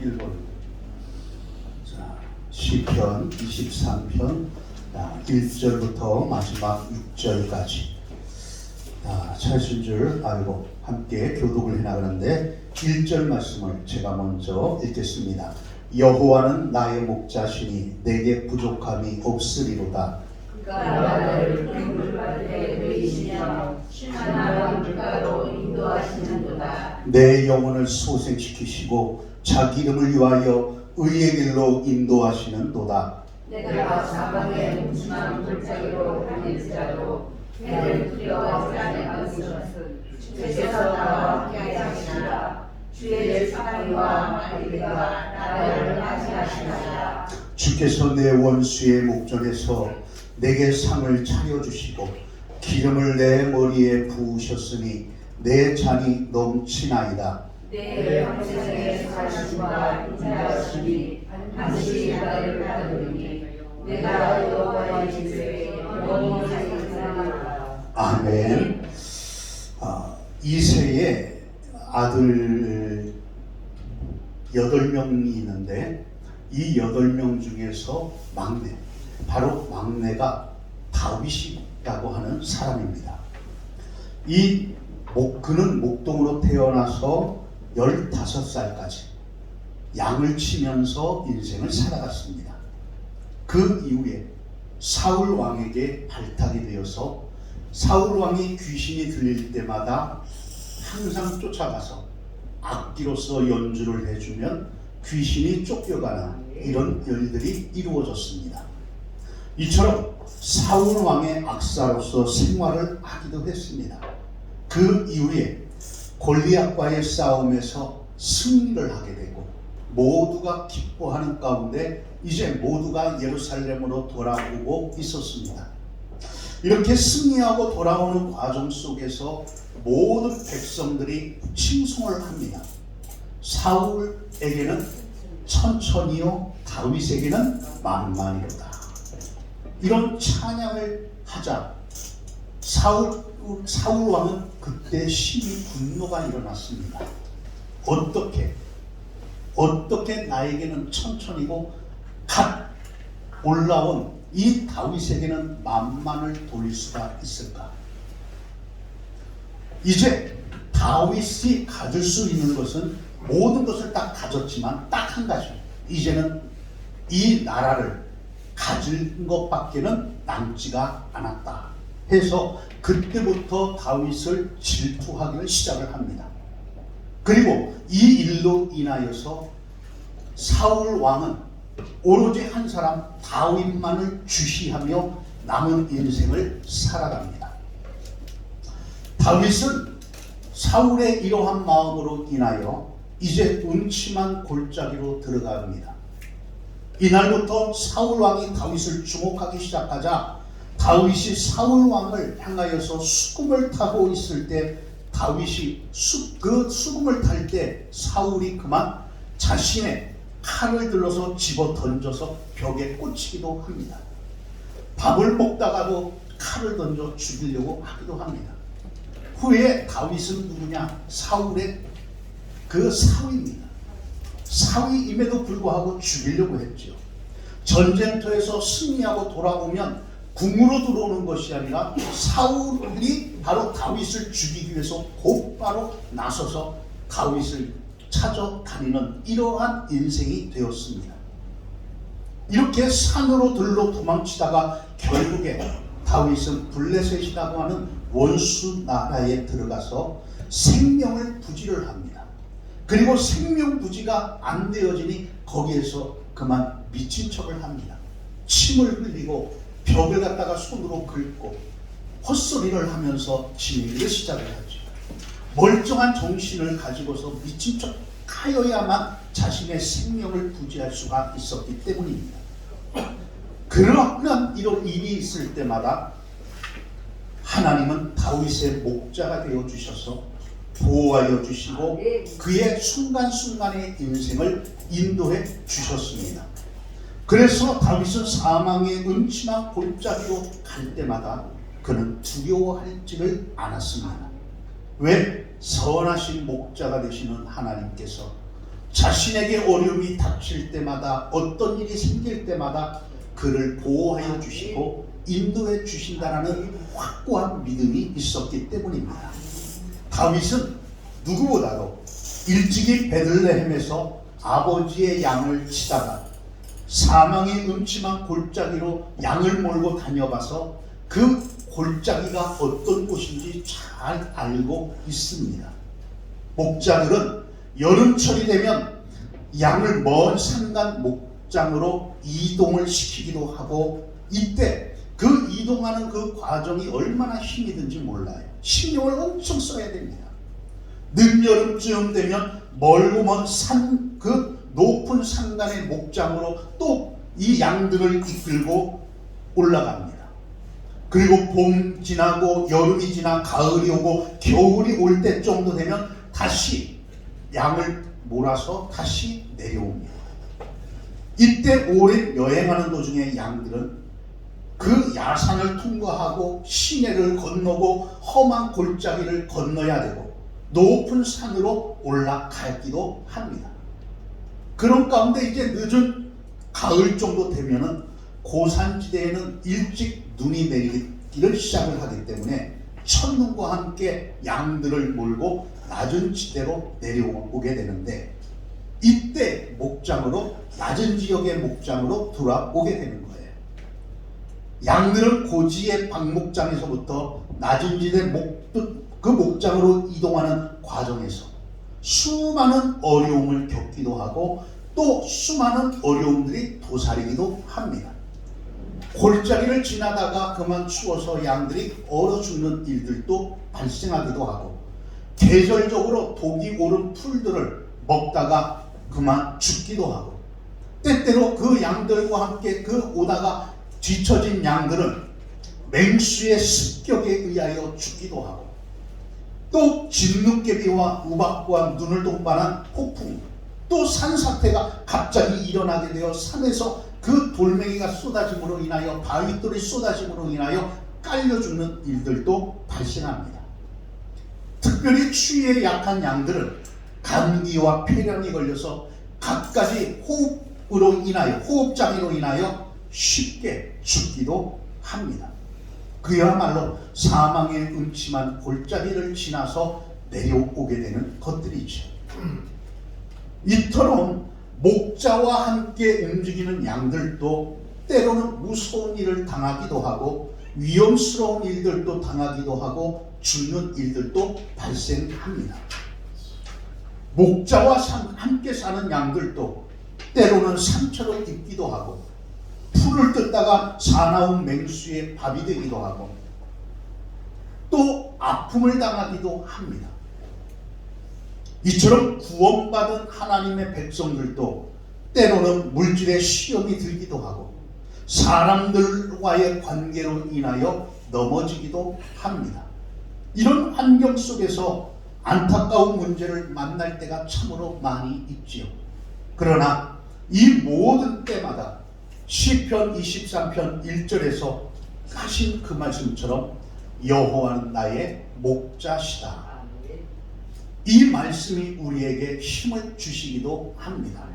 1번. 자, 시편 23편 1절부터 마지막 6절까지 찾으신 줄 알고 함께 교독을 해나가는데 1절 말씀을 제가 먼저 읽겠습니다. 여호와는 나의 목자시니 내게 부족함이 없으리로다. 그가 나를 맹물밭에 누이시며 신나는 물가로 인도하시는도다. 내 영혼을 소생시키시고 자기 이름을 위하여 의의 길로 인도하시는도다. 내가 사방에 뭉침한 골짜기로 다닐지라도 해를 두려워 불안해 하는 주께서 나와 함께 하시리라. 주의 사랑과 마리가 나를 맞이하시리라. 주께서 내 원수의 목전에서 내게 상을 차려주시고 기름을 내 머리에 부으셨으니 내 잔이 넘치나이다. 내 평생의 사심과 인자하심이 반드시 나를 따르니 내가 여호와의 집에 영원히 살리라. 아멘. 이새의 아들 8명이 있는데 이 8명 중에서 막내, 바로 막내가 다윗이라고 하는 사람입니다. 그는 목동으로 태어나서 15살까지 양을 치면서 인생을 살아갔습니다. 그 이후에 사울 왕에게 발탁이 되어서 사울 왕이 귀신이 들릴 때마다 항상 쫓아가서 악기로서 연주를 해주면 귀신이 쫓겨가는 이런 일들이 이루어졌습니다. 이처럼 사울 왕의 악사로서 생활을 하기도 했습니다. 그 이후에 골리앗과의 싸움에서 승리를 하게 되고 모두가 기뻐하는 가운데 이제 모두가 예루살렘으로 돌아오고 있었습니다. 이렇게 승리하고 돌아오는 과정 속에서 모든 백성들이 칭송을 합니다. 사울에게는 천천히요 다윗에게는 만만이로다. 이런 찬양을 하자 사울 왕은 그때 심히 분노가 일어났습니다. 어떻게 나에게는 천천히고 갓 올라온 이 다윗에게는 만만을 돌릴 수가 있을까? 이제 다윗이 가질 수 있는 것은 모든 것을 딱 가졌지만 딱 한 가지, 이제는 이 나라를 가질 것밖에는 남지가 않았다 해서 그때부터 다윗을 질투하기를 시작을 합니다. 그리고 이 일로 인하여서 사울 왕은 오로지 한 사람 다윗만을 주시하며 남은 인생을 살아갑니다. 다윗은 사울의 이러한 마음으로 인하여 이제 음침한 골짜기로 들어갑니다. 이날부터 사울 왕이 다윗을 주목하기 시작하자 다윗이 사울 왕을 향하여서 수금을 타고 있을 때 다윗이 그 수금을 탈 때 사울이 그만 자신의 칼을 들어서 집어 던져서 벽에 꽂히기도 합니다. 밥을 먹다가도 칼을 던져 죽이려고 하기도 합니다. 후에 다윗은 누구냐? 사울의 그 사위입니다. 사위임에도 불구하고 죽이려고 했죠. 전쟁터에서 승리하고 돌아오면 궁으로 들어오는 것이 아니라 사울이 바로 다윗을 죽이기 위해서 곧바로 나서서 다윗을 찾아다니는 이러한 인생이 되었습니다. 이렇게 산으로 들로 도망치다가 결국에 다윗은 블레셋이라고 하는 원수 나라에 들어가서 생명을 부지를 합니다. 그리고 생명 부지가 안 되어지니 거기에서 그만 미친 척을 합니다. 침을 흘리고 벽을 갖다가 손으로 긁고 헛소리를 하면서 지내기를 시작을 하죠. 멀쩡한 정신을 가지고서 미친 척 하여야만 자신의 생명을 부지할 수가 있었기 때문입니다. 그러한 이런 일이 있을 때마다 하나님은 다윗의 목자가 되어 주셔서 보호하여 주시고 그의 순간순간의 인생을 인도해 주셨습니다. 그래서 다윗은 사망의 음침한 골짜기로 갈 때마다 그는 두려워하지를 않았습니다. 왜? 선하신 목자가 되시는 하나님께서 자신에게 어려움이 닥칠 때마다, 어떤 일이 생길 때마다 그를 보호하여 주시고 인도해 주신다라는 확고한 믿음이 있었기 때문입니다. 다윗은 누구보다도 일찍이 베들레헴에서 아버지의 양을 치다가 사망의 음침한 골짜기로 양을 몰고 다녀봐서 그 골짜기가 어떤 곳인지 잘 알고 있습니다. 목자들은 여름철이 되면 양을 먼 산간 목장으로 이동을 시키기도 하고, 이때 그 이동하는 그 과정이 얼마나 힘이 든지 몰라요. 신경을 엄청 써야 됩니다. 늦여름쯤 되면 멀고 먼 산, 그 높은 산간의 목장으로 또 이 양들을 이끌고 올라갑니다. 그리고 봄 지나고 여름이 지나 가을이 오고 겨울이 올 때 정도 되면 다시 양을 몰아서 다시 내려옵니다. 이때 오랜 여행하는 도중에 양들은 그 야산을 통과하고 시내를 건너고 험한 골짜기를 건너야 되고 높은 산으로 올라가기도 합니다. 그런 가운데 이제 늦은 가을 정도 되면은 고산지대에는 일찍 눈이 내리기를 시작을 하기 때문에 첫눈과 함께 양들을 몰고 낮은 지대로 내려오게 되는데, 이때 목장으로, 낮은 지역의 목장으로 돌아오게 되는 거예요. 양들은 고지의 방목장에서부터 낮은 지대 그 목장으로 이동하는 과정에서 수많은 어려움을 겪기도 하고 또 수많은 어려움들이 도사리기도 합니다. 골짜기를 지나다가 그만 추워서 양들이 얼어 죽는 일들도 발생하기도 하고, 계절적으로 독이 오른 풀들을 먹다가 그만 죽기도 하고, 때때로 그 양들과 함께 그 오다가 뒤처진 양들은 맹수의 습격에 의하여 죽기도 하고, 또 진눈깨비와 우박과 눈을 동반한 폭풍, 또 산사태가 갑자기 일어나게 되어 산에서 그 돌멩이가 쏟아짐으로 인하여, 바위돌이 쏟아짐으로 인하여 깔려 죽는 일들도 발생합니다. 특별히 추위에 약한 양들은 감기와 폐렴이 걸려서 갖가지 호흡장애로 인하여 쉽게 죽기도 합니다. 그야말로 사망의 음침한 골짜기를 지나서 내려오게 되는 것들이죠. 이처럼 목자와 함께 움직이는 양들도 때로는 무서운 일을 당하기도 하고 위험스러운 일들도 당하기도 하고 죽는 일들도 발생합니다. 목자와 함께 사는 양들도 때로는 상처를 입기도 하고 풀을 뜯다가 사나운 맹수의 밥이 되기도 하고 또 아픔을 당하기도 합니다. 이처럼 구원받은 하나님의 백성들도 때로는 물질의 시험이 들기도 하고 사람들과의 관계로 인하여 넘어지기도 합니다. 이런 환경 속에서 안타까운 문제를 만날 때가 참으로 많이 있지요. 그러나 이 모든 때마다 시편 23편 1절에서 하신 그 말씀처럼 여호와는 나의 목자시다. 이 말씀이 우리에게 힘을 주시기도 합니다.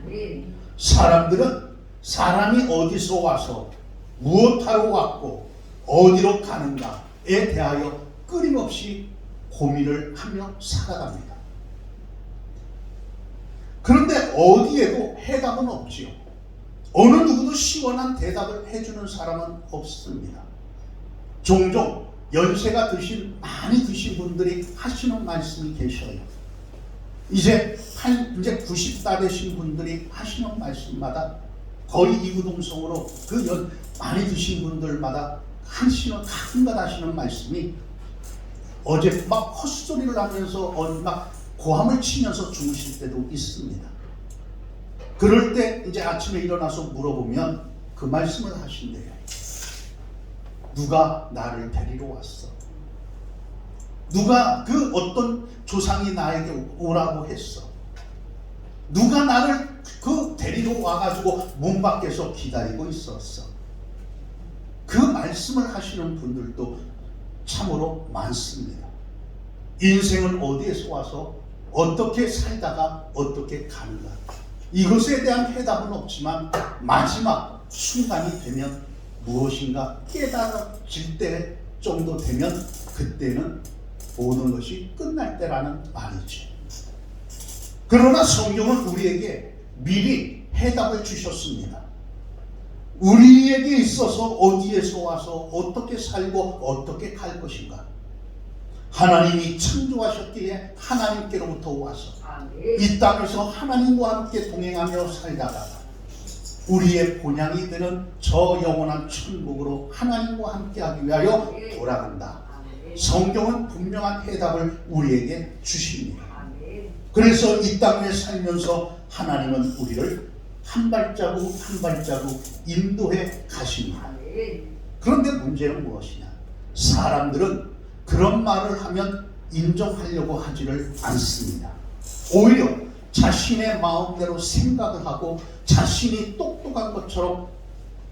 사람들은 사람이 어디서 와서 무엇하러 왔고 어디로 가는가에 대하여 끊임없이 고민을 하며 살아갑니다. 그런데 어디에도 해답은 없지요. 어느 누구도 시원한 대답을 해주는 사람은 없습니다. 종종 연세가 많이 드신 분들이 하시는 말씀이 계셔요. 이제 90다 되신 분들이 하시는 말씀마다 거의 이구동성으로 많이 드신 분들마다 가끔가다 하시는 말씀이 어제 막 헛소리를 하면서 막 고함을 치면서 주무실 때도 있습니다. 그럴 때 이제 아침에 일어나서 물어보면 그 말씀을 하신대요. 누가 나를 데리러 왔어? 누가 그 어떤 조상이 나에게 오라고 했어? 누가 나를 데리러 와가지고 문 밖에서 기다리고 있었어? 그 말씀을 하시는 분들도 참으로 많습니다. 인생은 어디에서 와서 어떻게 살다가 어떻게 가는가? 이것에 대한 해답은 없지만 마지막 순간이 되면 무엇인가 깨달아질 때 정도 되면 그때는 모든 것이 끝날 때라는 말이죠. 그러나 성경은 우리에게 미리 해답을 주셨습니다. 우리에게 있어서 어디에서 와서 어떻게 살고 어떻게 갈 것인가? 하나님이 창조하셨기에 하나님께로부터 와서 이 땅에서 하나님과 함께 동행하며 살다가 우리의 본향이 되는 저 영원한 천국으로 하나님과 함께하기 위하여 돌아간다. 성경은 분명한 해답을 우리에게 주십니다. 그래서 이 땅에 살면서 하나님은 우리를 한 발자국 한 발자국 인도해 가십니다. 그런데 문제는 무엇이냐? 사람들은 그런 말을 하면 인정하려고 하지를 않습니다. 오히려 자신의 마음대로 생각을 하고 자신이 똑똑한 것처럼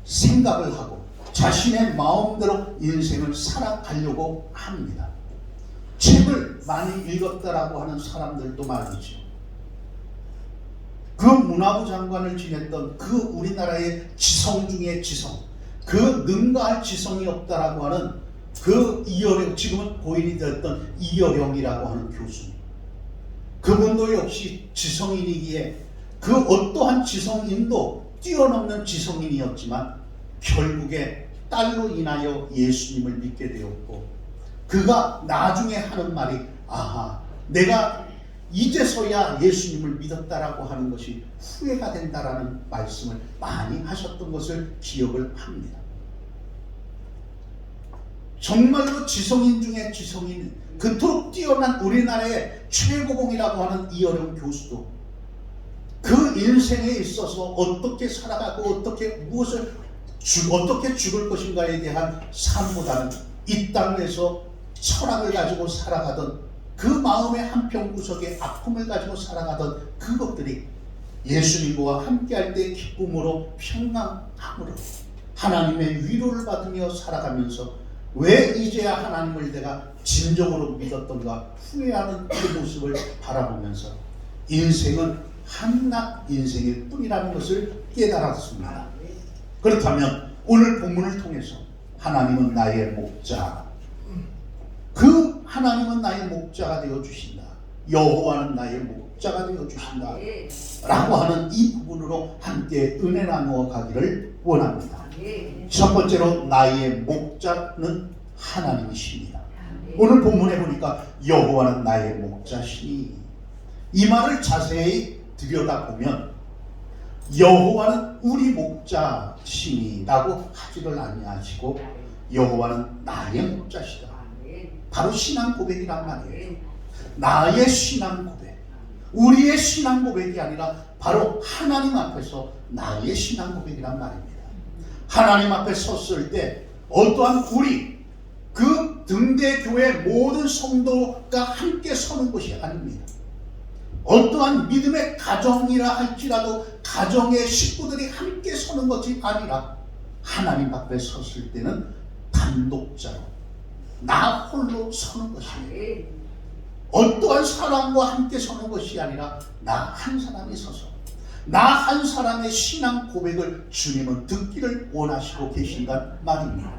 생각을 하고 자신의 마음대로 인생을 살아가려고 합니다. 책을 많이 읽었다라고 하는 사람들도 말이죠. 그 문화부 장관을 지냈던 그 우리나라의 지성 중에 지성, 그 능가할 지성이 없다라고 하는 그 이어령, 지금은 고인이 되었던 이어령이라고 하는 교수님, 그분도 역시 지성인이기에 그 어떠한 지성인도 뛰어넘는 지성인이었지만 결국에 딸로 인하여 예수님을 믿게 되었고, 그가 나중에 하는 말이 아하, 내가 이제서야 예수님을 믿었다라고 하는 것이 후회가 된다라는 말씀을 많이 하셨던 것을 기억을 합니다. 정말로 지성인 중에 지성인, 그토록 뛰어난 우리나라의 최고봉이라고 하는 이어령 교수도 그 인생에 있어서 어떻게 살아가고 어떻게 무엇을 어떻게 죽을 것인가에 대한 삶보다는 이 땅에서 철학을 가지고 살아가던 그 마음의 한평구석에 아픔을 가지고 살아가던 그것들이 예수님과 함께할 때 기쁨으로 평강함으로 하나님의 위로를 받으며 살아가면서 왜 이제야 하나님을 내가 진정으로 믿었던가 후회하는 그 모습을 바라보면서 인생은 한낱 인생일 뿐이라는 것을 깨달았습니다. 그렇다면 오늘 본문을 통해서 하나님은 나의 목자, 그 하나님은 나의 목자가 되어 주신다, 여호와는 나의 목자가 되어 주신다 라고 하는 이 부분으로 함께 은혜 나누어 가기를 원합니다. 첫 번째로 나의 목자는 하나님이십니다. 오늘 본문에 보니까 여호와는 나의 목자시니, 이 말을 자세히 들여다보면 여호와는 우리 목자시니라고 하지를 아니하시고 여호와는 나의 목자시다. 바로 신앙 고백이란 말이에요. 나의 신앙 고백, 우리의 신앙 고백이 아니라 바로 하나님 앞에서 나의 신앙 고백이란 말입니다. 하나님 앞에 섰을 때 어떠한 우리 그 등대교회 모든 성도가 함께 서는 것이 아닙니다. 어떠한 믿음의 가정이라 할지라도 가정의 식구들이 함께 서는 것이 아니라 하나님 앞에 섰을 때는 단독자로 나 홀로 서는 것입니다. 어떠한 사람과 함께 서는 것이 아니라 나 한 사람이 서서 나 한 사람의 신앙 고백을 주님은 듣기를 원하시고 계신단 말입니다.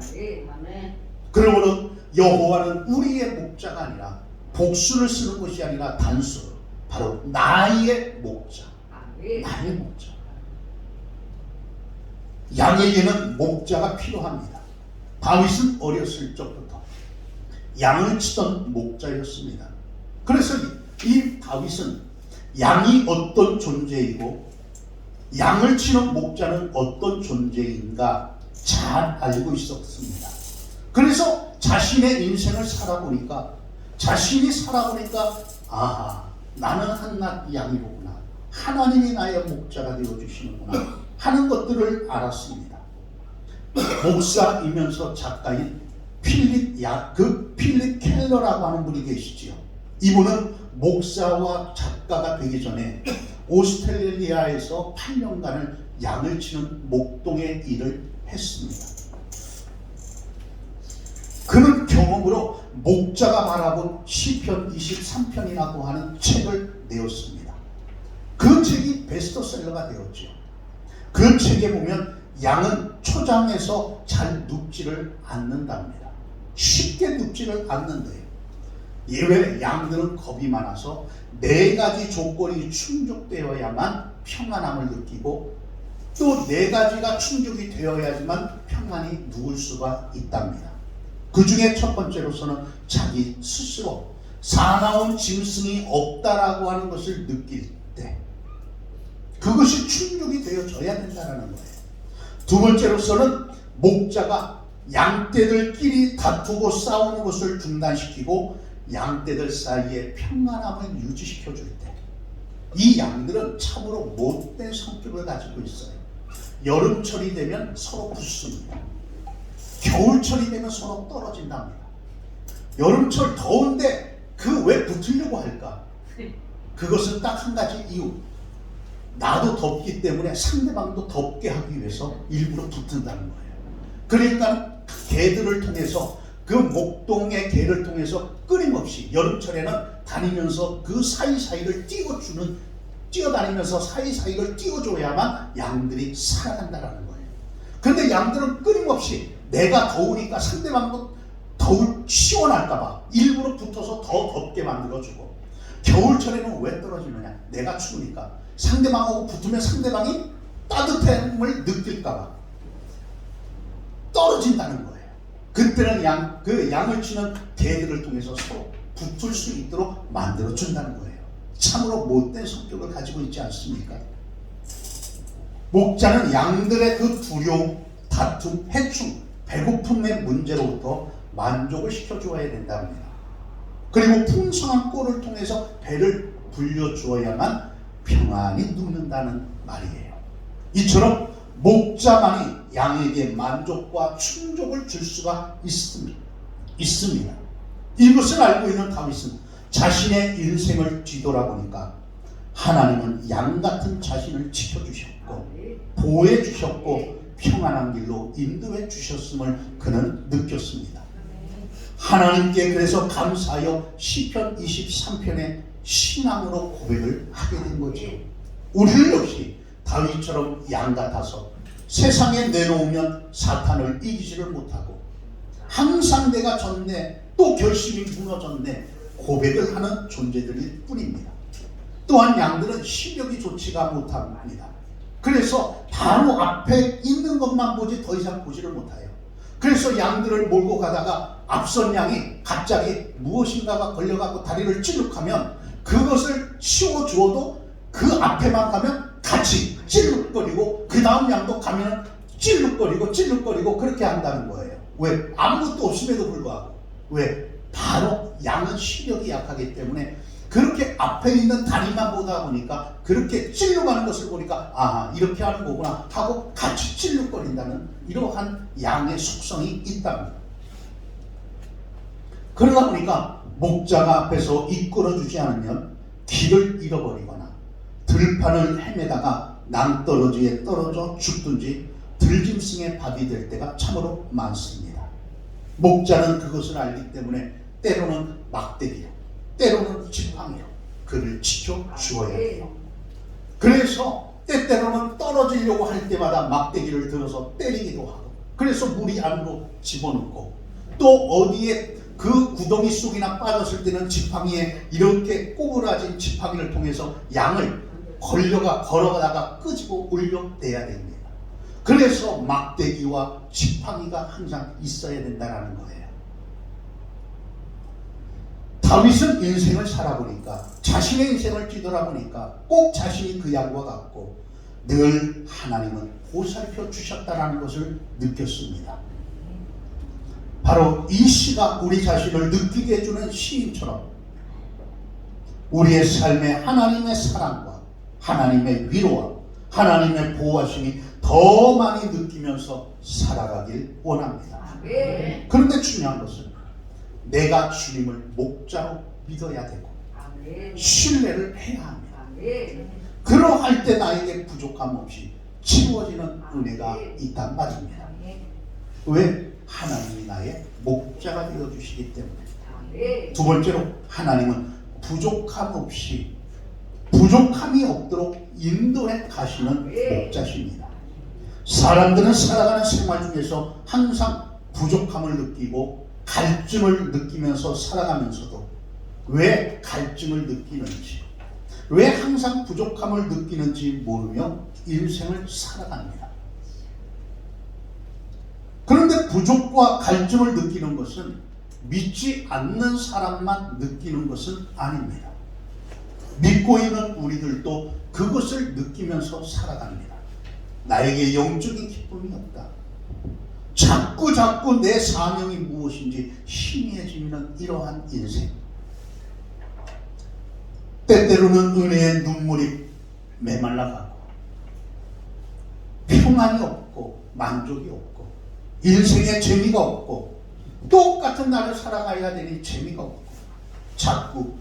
그러므로 여호와는 우리의 목자가 아니라 복수를 쓰는 것이 아니라 단수, 바로 나의 목자, 나의 목자. 양에게는 목자가 필요합니다. 다윗은 어렸을 적부터 양을 치던 목자였습니다. 그래서 이 다윗은 양이 어떤 존재이고 양을 치는 목자는 어떤 존재인가 잘 알고 있었습니다. 그래서 자신의 인생을 살아보니까 아하, 나는 한낱 양이로구나, 하나님이 나의 목자가 되어주시는구나 하는 것들을 알았습니다. 목사이면서 작가인 필립 켈러라고 하는 분이 계시지요. 이분은 목사와 작가가 되기 전에 오스트레일리아에서 8년간을 양을 치는 목동의 일을 했습니다. 그는 경험으로 목자가 바라본 시편 23편이라고 하는 책을 내었습니다. 그 책이 베스트셀러가 되었죠. 그 책에 보면 양은 초장에서 잘 눕지를 않는답니다. 쉽게 눕지를 않는데요. 예외 양들은 겁이 많아서 4가지 조건이 충족되어야만 평안함을 느끼고 또 4가지가 충족이 되어야지만 평안히 누울 수가 있답니다. 그 중에 첫 번째로서는 자기 스스로 사나운 짐승이 없다라고 하는 것을 느낄 때 그것이 충족이 되어져야 된다는 거예요. 두 번째로서는 목자가 양떼들끼리 다투고 싸우는 것을 중단시키고 양떼들 사이에 평안함을 유지시켜 줄 때 이 양들은 참으로 못된 성격을 가지고 있어요. 여름철이 되면 서로 붙습니다. 겨울철이 되면 서로 떨어진답니다. 여름철 더운데 그 왜 붙으려고 할까? 그것은 딱 한 가지 이유. 나도 덥기 때문에 상대방도 덥게 하기 위해서 일부러 붙는다는 거예요. 그러니까 개들을 통해서 그 목동의 개를 통해서 끊임없이 여름철에는 다니면서 그 사이사이를 뛰어다니면서 사이사이를 띄워줘야만 양들이 살아간다는 거예요. 그런데 양들은 끊임없이 내가 더우니까 상대방도 시원할까봐 일부러 붙어서 더 덥게 만들어주고, 겨울철에는 왜 떨어지느냐? 내가 추우니까 상대방하고 붙으면 상대방이 따뜻함을 느낄까봐 떨어진다는 거예요. 그때는 양을 치는 개들을 통해서 서로 붙을 수 있도록 만들어준다는 거예요. 참으로 못된 성격을 가지고 있지 않습니까? 목자는 양들의 그 두려움, 다툼, 해충, 배고픔의 문제로부터 만족을 시켜주어야 된답니다. 그리고 풍성한 꼴을 통해서 배를 불려주어야만 평안히 눕는다는 말이에요. 이처럼 목자만이 양에게 만족과 충족을 줄 수가 있습니다. 이것을 알고 있는 다윗은 자신의 인생을 뒤돌아보니까 하나님은 양 같은 자신을 지켜주셨고 보호해 주셨고 평안한 길로 인도해 주셨음을 그는 느꼈습니다. 하나님께 그래서 감사하여 시편 23편의 신앙으로 고백을 하게 된 거죠. 우리를 역시 다윗처럼 양 같아서 세상에 내놓으면 사탄을 이기지를 못하고 항상 내가 졌네, 또 결심이 무너졌네 고백을 하는 존재들일 뿐입니다. 또한 양들은 시력이 좋지가 못합니다. 그래서 바로 앞에 있는 것만 보지 더 이상 보지를 못해요. 그래서 양들을 몰고 가다가 앞선 양이 갑자기 무엇인가가 걸려가고 다리를 찌룩하면 그것을 치워주어도 그 앞에만 가면 같이 찔룩거리고 그 다음 양도 가면 찔룩거리고 그렇게 한다는 거예요. 왜? 아무것도 없음에도 불구하고. 왜? 바로 양은 시력이 약하기 때문에 그렇게 앞에 있는 다리만 보다 보니까 그렇게 찔러가는 것을 보니까 아, 이렇게 하는 거구나 하고 같이 찔룩거린다는 이러한 양의 속성이 있답니다. 그러다 보니까 목자가 앞에서 이끌어주지 않으면 길을 잃어버리거나 들판을 헤매다가 낭떠러지에 떨어져 죽든지 들짐승의 밥이 될 때가 참으로 많습니다. 목자는 그것을 알기 때문에 때로는 막대기로, 때로는 지팡이로 그를 지켜주어야 해요. 그래서 때때로는 떨어지려고 할 때마다 막대기를 들어서 때리기도 하고, 그래서 물이 안으로 집어넣고, 또 어디에 그 구덩이 속이나 빠졌을 때는 지팡이에 이렇게 꼬부라진 지팡이를 통해서 양을 걸어가다가 끄집어 올려내야 됩니다. 그래서 막대기와 지팡이가 항상 있어야 된다는 거예요. 다윗은 인생을 살아보니까, 자신의 인생을 뒤돌아보니까 꼭 자신이 그 양과 같고 늘 하나님은 보살펴 주셨다는 것을 느꼈습니다. 바로 이 시가 우리 자신을 느끼게 해주는 시인처럼 우리의 삶에 하나님의 사랑과 하나님의 위로와 하나님의 보호하심이 더 많이 느끼면서 살아가길 원합니다. 그런데 중요한 것은 내가 주님을 목자로 믿어야 되고 신뢰를 해야 합니다. 그러할 때 나에게 부족함 없이 채워지는 은혜가 있단 말입니다. 왜? 하나님이 나의 목자가 되어주시기 때문에. 아멘. 두 번째로 하나님은 부족함이 없도록 인도해 가시는 목자십니다. 사람들은 살아가는 생활 중에서 항상 부족함을 느끼고 갈증을 느끼면서 살아가면서도 왜 갈증을 느끼는지, 왜 항상 부족함을 느끼는지 모르며 인생을 살아갑니다. 그런데 부족과 갈증을 느끼는 것은 믿지 않는 사람만 느끼는 것은 아닙니다. 믿고 있는 우리들도 그것을 느끼면서 살아갑니다. 나에게 영적인 기쁨이 없다. 자꾸 내 사명이 무엇인지 희미해지는 이러한 인생. 때때로는 은혜의 눈물이 메말라가고 평안이 없고 만족이 없고 인생에 재미가 없고 똑같은 날을 살아가야 되니 재미가 없고 자꾸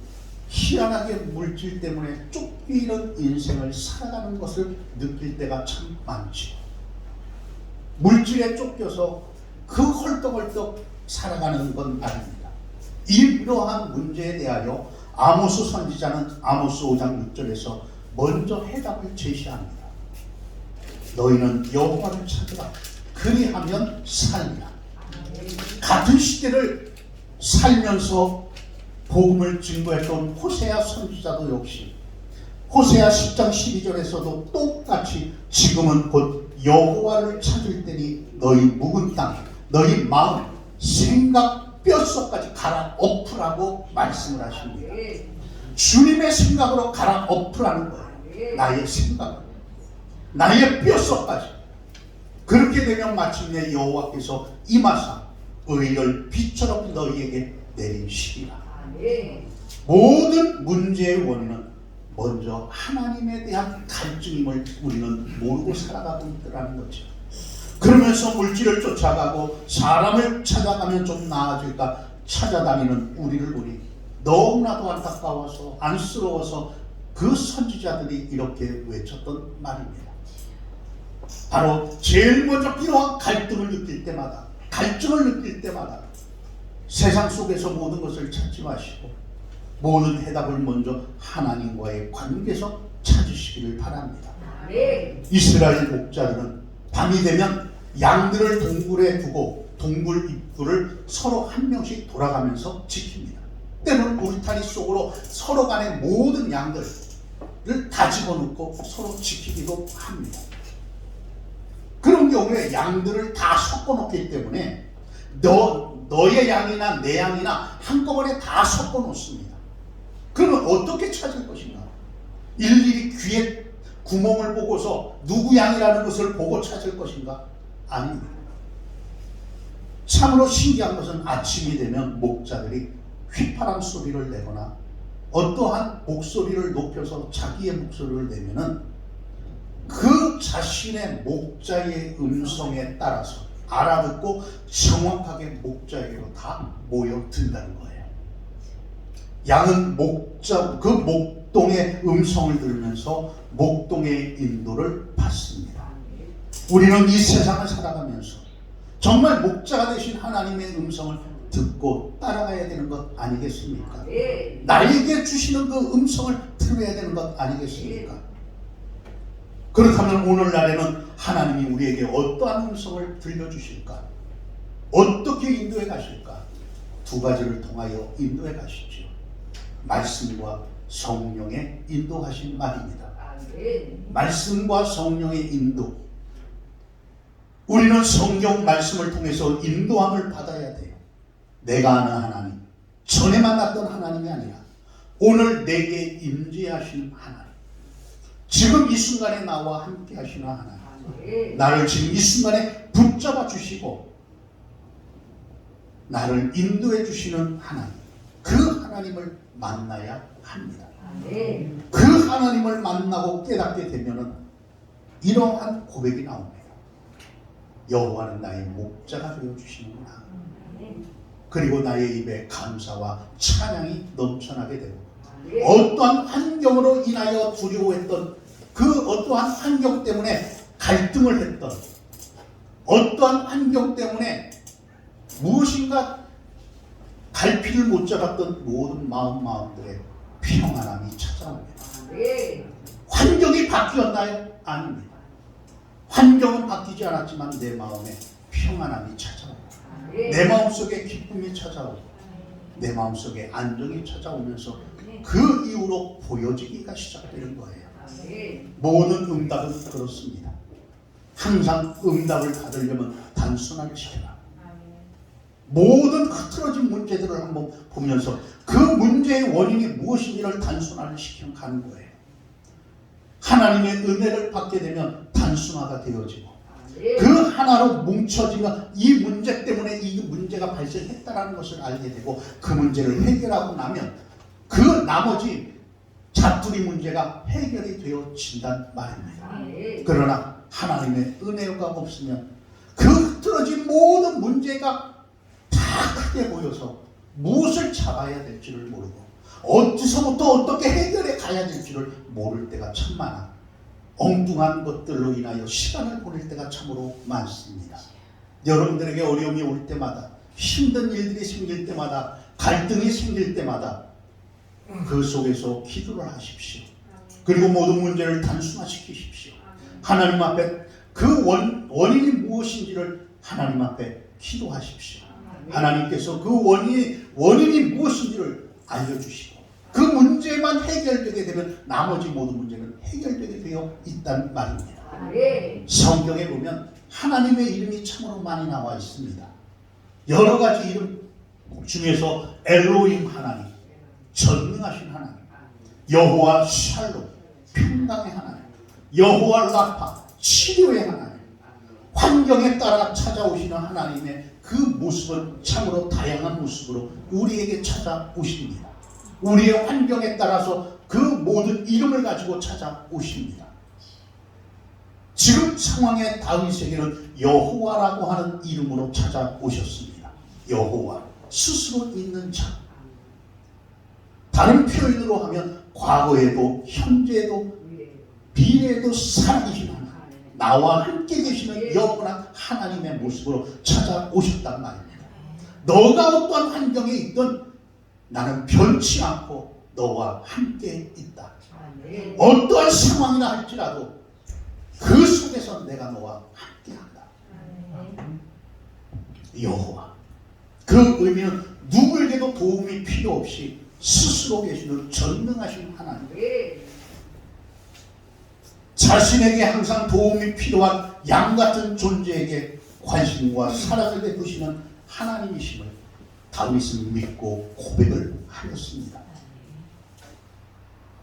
희한하게 물질 때문에 쫓기는 인생을 살아가는 것을 느낄 때가 참 많지. 물질에 쫓겨서 그 헐떡헐떡 살아가는 건 아닙니다. 이러한 문제에 대하여 아모스 선지자는 아모스 5장 6절에서 먼저 해답을 제시합니다. 너희는 여호와를 찾으라. 그리하면 살리라. 같은 시대를 살면서 복음을 증거했던 호세아 선지자도 역시 호세아 10장 12절에서도 똑같이 지금은 곧 여호와를 찾을 때니 너희 묵은 땅, 너희 마음, 생각, 뼛속까지 갈아엎으라고 말씀을 하십니다. 주님의 생각으로 갈아엎으라는 거예요. 나의 생각, 나의 뼛속까지. 그렇게 되면 마침내 여호와께서 임하사 의를 빛처럼 너희에게 내리시리라. 모든 문제의 원인은 먼저 하나님에 대한 갈증임을 우리는 모르고 살아가고 있더라는 거죠. 그러면서 물질을 쫓아가고 사람을 찾아가면 좀 나아질까 찾아다니는 우리를 보니 너무나도 안타까워서 안쓰러워서 그 선지자들이 이렇게 외쳤던 말입니다. 바로 제일 먼저 이러한 갈등을 느낄 때마다, 갈증을 느낄 때마다 세상 속에서 모든 것을 찾지 마시고 모든 해답을 먼저 하나님과의 관계에서 찾으시기를 바랍니다. 이스라엘 목자들은 밤이 되면 양들을 동굴에 두고 동굴 입구를 서로 한 명씩 돌아가면서 지킵니다. 때로는 울타리 속으로 서로 간의 모든 양들을 다 집어넣고 서로 지키기도 합니다. 그런 경우에 양들을 다 섞어놓기 때문에 너의 양이나 내 양이나 한꺼번에 다 섞어놓습니다. 그러면 어떻게 찾을 것인가? 일일이 귀에 구멍을 보고서 누구 양이라는 것을 보고 찾을 것인가? 아닙니다. 참으로 신기한 것은 아침이 되면 목자들이 휘파람 소리를 내거나 어떠한 목소리를 높여서 자기의 목소리를 내면은 그 자신의 목자의 음성에 따라서 알아듣고 정확하게 목자에게로 다 모여든다는 거예요. 양은 목자, 그 목동의 음성을 들으면서 목동의 인도를 받습니다. 우리는 이 세상을 살아가면서 정말 목자가 되신 하나님의 음성을 듣고 따라가야 되는 것 아니겠습니까? 나에게 주시는 그 음성을 들어야 되는 것 아니겠습니까? 그렇다면 오늘날에는 하나님이 우리에게 어떠한 음성을 들려주실까? 어떻게 인도해 가실까? 두 가지를 통하여 인도해 가시죠. 말씀과 성령의 인도하신 말입니다. 말씀과 성령의 인도. 우리는 성경 말씀을 통해서 인도함을 받아야 돼요. 내가 아는 하나님, 전에 만났던 하나님이 아니라 오늘 내게 임재하신 하나님, 지금 이 순간에 나와 함께 하시는 하나님, 나를 지금 이 순간에 붙잡아 주시고 나를 인도해 주시는 하나님, 그 하나님을 만나야 합니다. 그 하나님을 만나고 깨닫게 되면은 이러한 고백이 나옵니다. 여호와는 나의 목자가 되어 주시는구나. 그리고 나의 입에 감사와 찬양이 넘쳐나게 되고 어떠한 환경으로 인하여 두려워했던 그 어떠한 환경 때문에 갈등을 했던 어떠한 환경 때문에 무엇인가 갈피를 못 잡았던 모든 마음들의 평안함이 찾아옵니다. 환경이 바뀌었나요? 아닙니다. 환경은 바뀌지 않았지만 내 마음에 평안함이 찾아옵니다. 내 마음속에 기쁨이 찾아오고 내 마음속에 안정이 찾아오면서 그 이후로 보여지기가 시작되는 거예요. 모든 응답은 그렇습니다. 항상 응답을 받으려면 단순한 시켜라. 모든 흐트러진 문제들을 한번 보면서 그 문제의 원인이 무엇인지를 단순화시켜 가는 거예요. 하나님의 은혜를 받게 되면 단순화가 되어지고 그 하나로 뭉쳐지면 이 문제 때문에 이 문제가 발생했다는 것을 알게 되고 그 문제를 해결하고 나면 그 나머지 잡두리 문제가 해결이 되어진단 말입니다. 그러나 하나님의 은혜가 없으면 그 흐트러진 모든 문제가 다 크게 보여서 무엇을 잡아야 될지를 모르고 어디서부터 어떻게 해결해 가야 될지를 모를 때가 참 많아 엉뚱한 것들로 인하여 시간을 보낼 때가 참으로 많습니다. 여러분들에게 어려움이 올 때마다 힘든 일들이 생길 때마다 갈등이 생길 때마다 그 속에서 기도를 하십시오. 그리고 모든 문제를 단순화시키십시오. 하나님 앞에 그 원인이 무엇인지를 하나님 앞에 기도하십시오. 하나님께서 그 원인이 무엇인지를 알려주시고 그 문제만 해결되게 되면 나머지 모든 문제는 해결되게 되어 있단 말입니다. 성경에 보면 하나님의 이름이 참으로 많이 나와 있습니다. 여러 가지 이름 중에서 엘로힘 하나님, 전능하신 하나님, 여호와 샬롬, 평강의 하나님, 여호와 라파, 치료의 하나님, 환경에 따라 찾아오시는 하나님의 그 모습은 참으로 다양한 모습으로 우리에게 찾아오십니다. 우리의 환경에 따라서 그 모든 이름을 가지고 찾아오십니다. 지금 상황의 다윗에게는 여호와라고 하는 이름으로 찾아오셨습니다. 여호와, 스스로 있는 자. 다른 표현으로 하면 과거에도 현재에도 미래에도 살아계신 하나님, 나와 함께 계시는 영원한 하나님의 모습으로 찾아오셨단 말입니다. 너가 어떠한 환경에 있든 나는 변치 않고 너와 함께 있다. 어떠한 상황이나 할지라도 그 속에서 내가 너와 함께한다. 여호와. 그 의미는 누구에게도 도움이 필요 없이 스스로 계시는 전능하신 하나님. 자신에게 항상 도움이 필요한 양같은 존재에게 관심과 사랑을 베푸시는 하나님이심을 다윗은 믿고 고백을 하였습니다.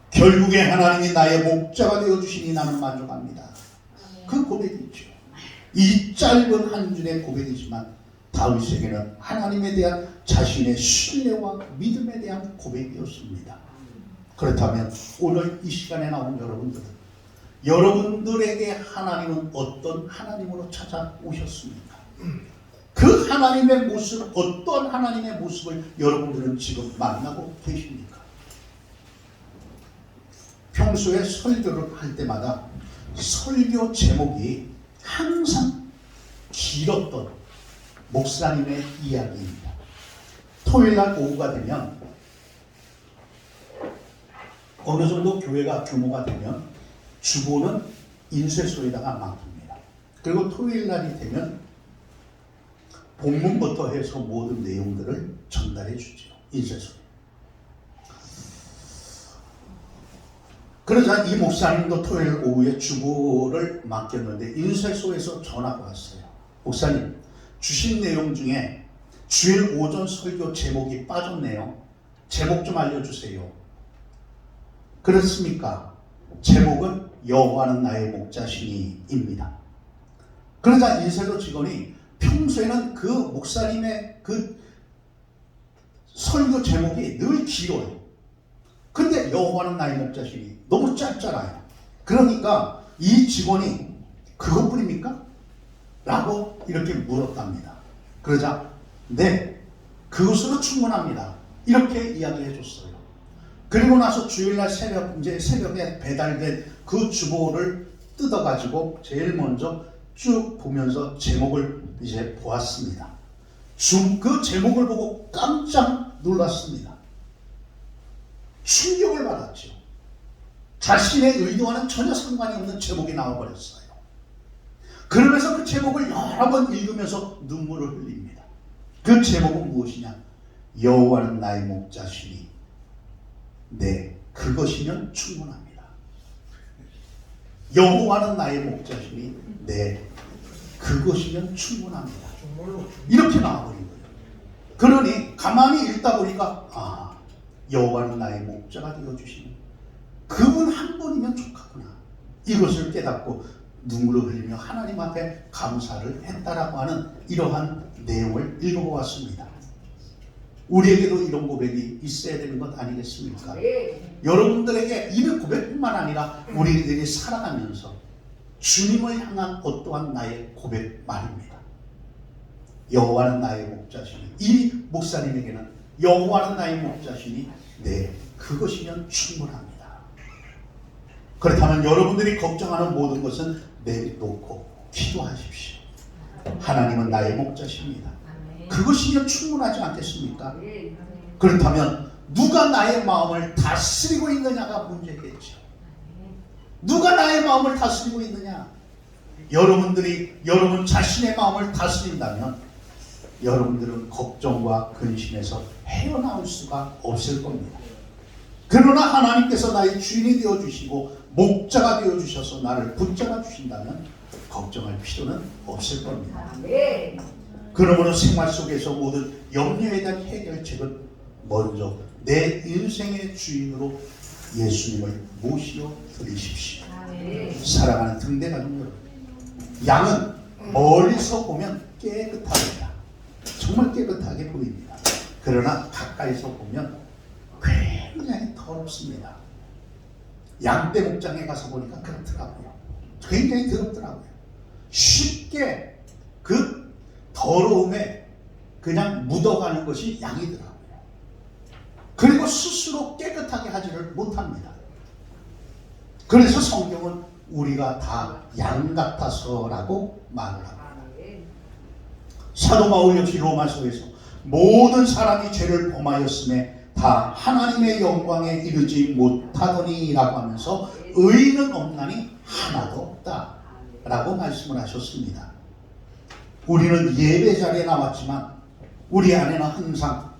결국에 하나님이 나의 목자가 되어주시니 나는 만족합니다. 그 고백이죠. 이 짧은 한 줄의 고백이지만 다윗에게는 하나님에 대한 자신의 신뢰와 믿음에 대한 고백이었습니다. 그렇다면 오늘 이 시간에 나온 여러분들에게 하나님은 어떤 하나님으로 찾아오셨습니까? 그 하나님의 모습, 어떤 하나님의 모습을 여러분들은 지금 만나고 계십니까? 평소에 설교를 할 때마다 설교 제목이 항상 길었던 목사님의 이야기입니다. 토요일날 오후가 되면 어느 정도 교회가 규모가 되면 주보는 인쇄소에다가 맡깁니다. 그리고 토요일날이 되면 본문부터 해서 모든 내용들을 전달해 주죠. 인쇄소에. 그러자 이 목사님도 토요일 오후에 주보를 맡겼는데 인쇄소에서 전화가 왔어요. 목사님, 주신 내용 중에 주일 오전 설교 제목이 빠졌네요. 제목 좀 알려주세요. 그렇습니까? 제목은 여호와는 나의 목자시니입니다. 그러자 인쇄소 직원이 평소에는 그 목사님의 그 설교 제목이 늘 길어요. 근데 여호와는 나의 목자시니 너무 짧잖아요. 그러니까 이 직원이 그것뿐입니까? 라고 이렇게 물었답니다. 그러자 네, 그것으로 충분합니다. 이렇게 이야기해 줬어요. 그리고 나서 주일날 새벽에 배달된 그 주보를 뜯어가지고 제일 먼저 쭉 보면서 제목을 이제 보았습니다. 그 제목을 보고 깜짝 놀랐습니다. 충격을 받았죠. 자신의 의도와는 전혀 상관이 없는 제목이 나와버렸어요. 그러면서 그 제목을 여러 번 읽으면서 눈물을 흘립니다. 그 제목은 무엇이냐? 여호와는 나의 목자시니 네, 그것이면 충분합니다. 여호와는 나의 목자시니 네, 그것이면 충분합니다. 이렇게 나와버린 거예요. 그러니 가만히 읽다 보니까 여호와는 나의 목자가 되어주시는 그분 한 분이면 족하구나. 이것을 깨닫고 눈물을 흘리며 하나님 앞에 감사를 했다라고 하는 이러한 내용을 읽어보았습니다. 우리에게도 이런 고백이 있어야 되는 것 아니겠습니까? 네. 여러분들에게 이런 고백뿐만 아니라 우리들이 살아가면서 주님을 향한 어떠한 나의 고백 말입니다. 여호와는 나의 목자시니, 이 목사님에게는 여호와는 나의 목자시니 네, 그것이면 충분합니다. 그렇다면 여러분들이 걱정하는 모든 것은 내놓고 기도하십시오. 하나님은 나의 목자십니다. 그것이면 충분하지 않겠습니까? 그렇다면 누가 나의 마음을 다스리고 있느냐가 문제겠죠. 누가 나의 마음을 다스리고 있느냐? 여러분들이 여러분 자신의 마음을 다스린다면 여러분들은 걱정과 근심에서 헤어나올 수가 없을 겁니다. 그러나 하나님께서 나의 주인이 되어주시고 목자가 되어주셔서 나를 붙잡아 주신다면 걱정할 필요는 없을 겁니다. 그러므로 생활 속에서 모든 염려에 대한 해결책은 먼저 내 인생의 주인으로 예수님을 모시어 드리십시오. 사랑하는 등대가족 여러분, 양은 멀리서 보면 깨끗합니다. 정말 깨끗하게 보입니다. 그러나 가까이서 보면 굉장히 더럽습니다. 양떼 목장에 가서 보니까 그렇더라고요. 굉장히 더럽더라고요. 쉽게 그 더러움에 그냥 묻어가는 것이 양이더라고요. 그리고 스스로 깨끗하게 하지를 못합니다. 그래서 성경은 우리가 다 양 같아서라고 말을 합니다. 사도 바울 역시 로마서에서 모든 사람이 죄를 범하였음에 다 하나님의 영광에 이르지 못하더니라고 하면서 의인은 없나니 하나도 없다 라고 말씀을 하셨습니다. 우리는 예배 자리에 나왔지만 우리 안에는 항상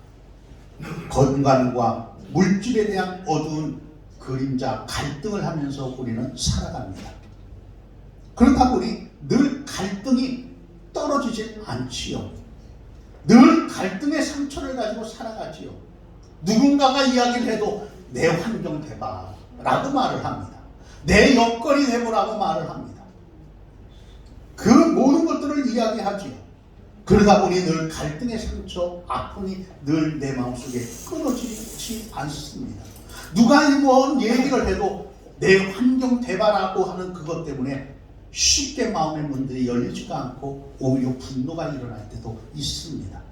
건강과 물질에 대한 어두운 그림자, 갈등을 하면서 우리는 살아갑니다. 그렇다 보니 늘 갈등이 떨어지지 않지요. 늘 갈등의 상처를 가지고 살아가지요. 누군가가 이야기를 해도 내 환경 대봐 라고 말을 합니다. 내 여건이 대보라고 말을 합니다. 그 모든 것들을 이야기하지요. 그러다 보니 늘 갈등의 상처, 아픔이 늘 내 마음속에 끊어지지 않습니다. 누가 뭔 얘기를 해도 내 환경 대바라고 하는 그것 때문에 쉽게 마음의 문들이 열리지가 않고 오히려 분노가 일어날 때도 있습니다.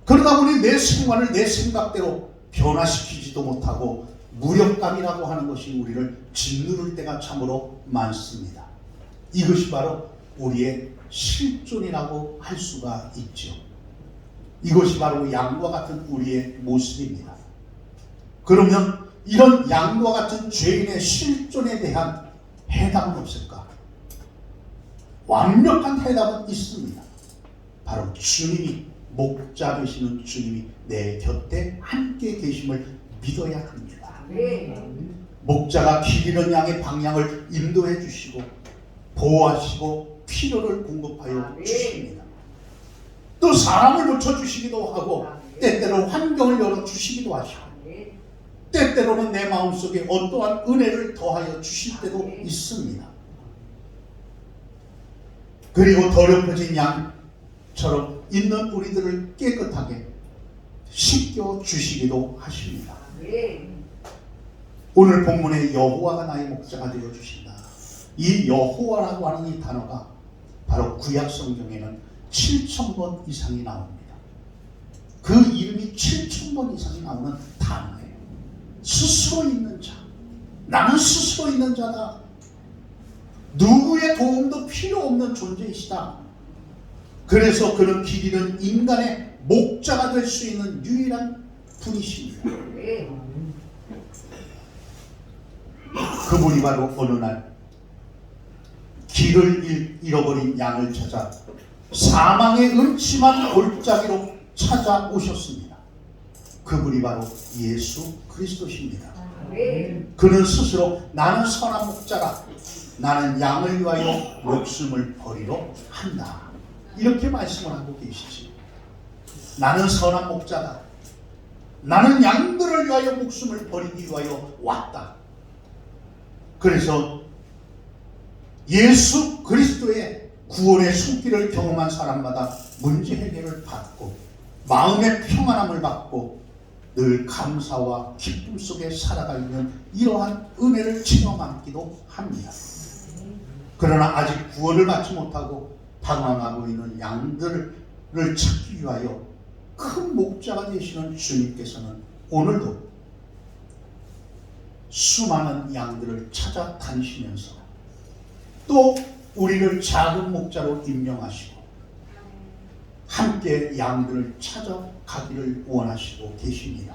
그러다 보니 내 생활을 내 생각대로 변화시키지도 못하고 무력감이라고 하는 것이 우리를 짓누를 때가 참으로 많습니다. 이것이 바로 우리의 실존이라고 할 수가 있죠. 이것이 바로 양과 같은 우리의 모습입니다. 그러면 이런 양과 같은 죄인의 실존에 대한 해답은 없을까? 완벽한 해답은 있습니다. 바로 주님이, 목자 되시는 주님이 내 곁에 함께 계심을 믿어야 합니다. 목자가 길 잃은 양의 방향을 인도해 주시고 보호하시고 필요를 공급하여 주십니다. 또 사람을 붙여주시기도 하고 때때로 환경을 열어주시기도 하시고 때때로는 내 마음속에 어떠한 은혜를 더하여 주실 때도 있습니다. 그리고 더럽혀진 양처럼 있는 우리들을 깨끗하게 씻겨 주시기도 하십니다. 오늘 본문에 여호와가 나의 목자가 되어 주신다. 이 여호와라고 하는 이 단어가 바로 구약 성경에는 7,000번 이상이 나옵니다. 그 이름이 7,000번 이상이 나오는 단어예요. 스스로 있는 자, 나는 스스로 있는 자다. 누구의 도움도 필요 없는 존재이시다. 그래서 그는 길 잃은 인간의 목자가 될 수 있는 유일한 분이십니다. 그분이 바로 어느 날 길을 잃어버린 양을 찾아 사망의 음침한 골짜기로 찾아오셨습니다. 그분이 바로 예수 그리스도십니다. 그는 스스로 나는 선한 목자라, 나는 양을 위하여 목숨을 버리러 한다, 이렇게 말씀을 하고 계시지. 나는 선한 목자다, 나는 양들을 위하여 목숨을 버리기 위하여 왔다. 그래서 예수 그리스도의 구원의 손길을 경험한 사람마다 문제 해결을 받고 마음의 평안함을 받고 늘 감사와 기쁨 속에 살아가 있는 이러한 은혜를 체험하기도 합니다. 그러나 아직 구원을 받지 못하고 방황하고 있는 양들을 찾기 위하여 큰 목자가 되시는 주님께서는 오늘도 수많은 양들을 찾아다니시면서 또 우리를 작은 목자로 임명하시고 함께 양들을 찾아가기를 원하시고 계십니다.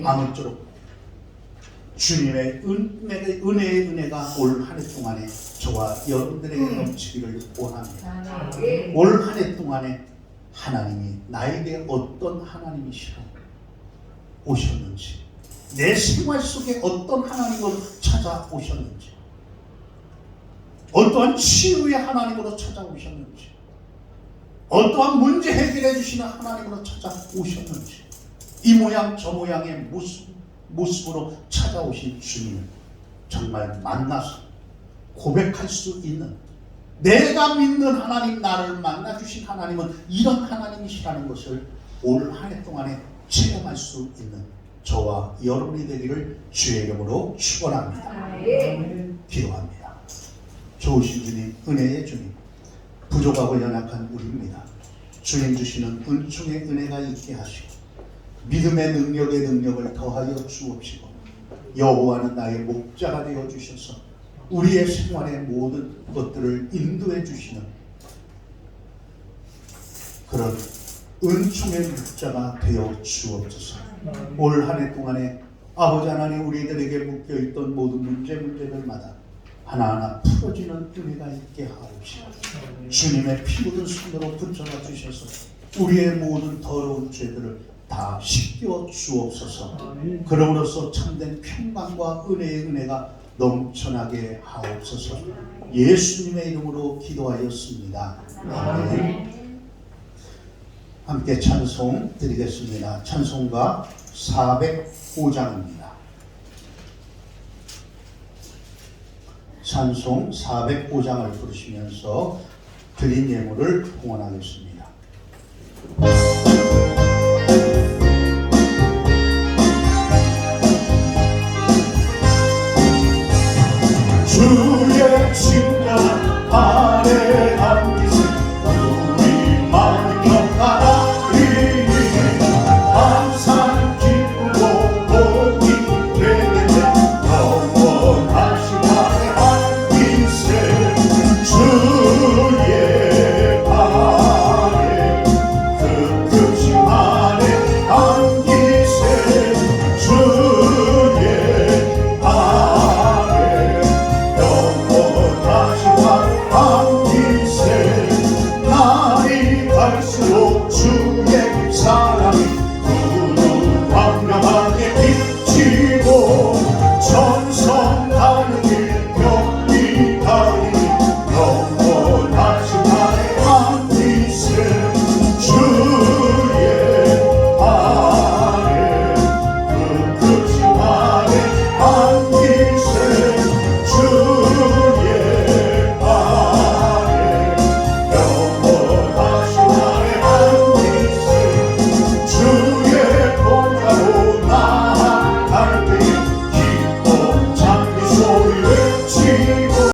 아무쪼록 주님의 은혜의 은혜가 올 한 해 동안에 저와 여러분들에게 넘치기를 원합니다. 올 한 해 동안에 하나님이 나에게 어떤 하나님이시로 오셨는지, 내 생활 속에 어떤 하나님으로 찾아오셨는지, 어떠한 치유의 하나님으로 찾아오셨는지, 어떠한 문제 해결해 주시는 하나님으로 찾아오셨는지, 이 모양 저 모양의 모습으로 찾아오신 주님을 정말 만나서 고백할 수 있는, 내가 믿는 하나님, 나를 만나주신 하나님은 이런 하나님이시라는 것을 올 한 해 동안에 체험할 수 있는 저와 여러분이 되기를 주의 이름으로 축원합니다. 기도합니다. 좋으신 주님, 은혜의 주님, 부족하고 연약한 우리입니다. 주님 주시는 은총의 은혜가 있게 하시고 믿음의 능력을 더하여 주옵시고 여호와는 나의 목자가 되어 주셔서 우리의 생활의 모든 것들을 인도해 주시는 그런 은총의 목자가 되어 주옵소서. 올 한 해 동안에 아버지 하나님, 우리들에게 묶여있던 모든 문제들마다 하나하나 풀어지는 은혜가 있게 하옵시고 주님의 피 묻은 손으로 붙잡아 주셔서 우리의 모든 더러운 죄들을 다 씻겨 주옵소서. 그러므로써 참된 평강과 은혜의 은혜가 넘쳐나게 하옵소서. 예수님의 이름으로 기도하였습니다. 아멘. 함께 찬송 드리겠습니다. 찬송가 405장입니다. 찬송 405장을 부르시면서 드린 예물을 봉헌하겠습니다. 주의 친절한 아래 안기세 우리 마음 평안하리 항상 기쁘고 복이 되겠네 영원하신 아래 안기세 주의 아래 그 크신 아래 안기세 주의 아래 영원하신 안기세 날이 갈수록